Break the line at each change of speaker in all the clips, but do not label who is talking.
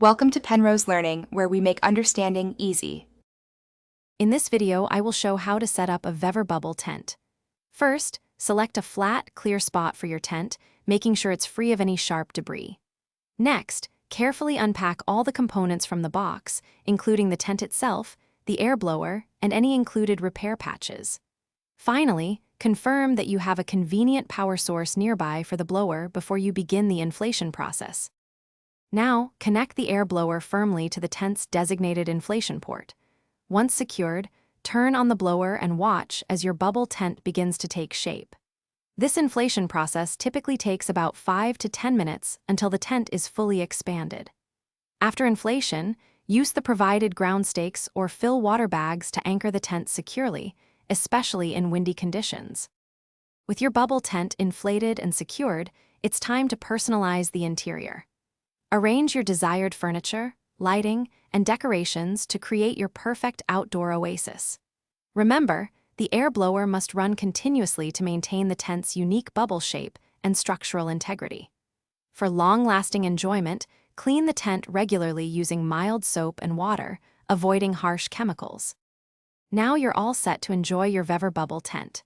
Welcome to Penrose Learning, where we make understanding easy.
In this video, I will show how to set up a Vevor bubble tent. First, select a flat, clear spot for your tent, making sure it's free of any sharp debris. Next, carefully unpack all the components from the box, including the tent itself, the air blower, and any included repair patches. Finally, confirm that you have a convenient power source nearby for the blower before you begin the inflation process. Now, connect the air blower firmly to the tent's designated inflation port. Once secured, turn on the blower and watch as your bubble tent begins to take shape. This inflation process typically takes about 5 to 10 minutes until the tent is fully expanded. After inflation, use the provided ground stakes or fill water bags to anchor the tent securely, especially in windy conditions. With your bubble tent inflated and secured, it's time to personalize the interior. Arrange your desired furniture, lighting, and decorations to create your perfect outdoor oasis. Remember, the air blower must run continuously to maintain the tent's unique bubble shape and structural integrity. For long-lasting enjoyment, clean the tent regularly using mild soap and water, avoiding harsh chemicals. Now you're all set to enjoy your Vevor bubble tent.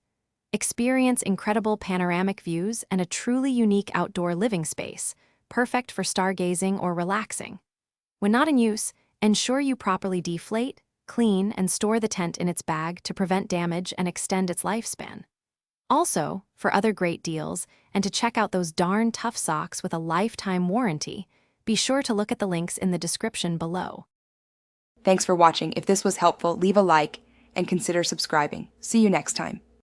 Experience incredible panoramic views and a truly unique outdoor living space, perfect for stargazing or relaxing. When not in use, ensure you properly deflate, clean, and store the tent in its bag to prevent damage and extend its lifespan. Also, for other great deals, and to check out those darn tough socks with a lifetime warranty, be sure to look at the links in the description below.
Thanks for watching. If this was helpful, leave a like and consider subscribing. See you next time.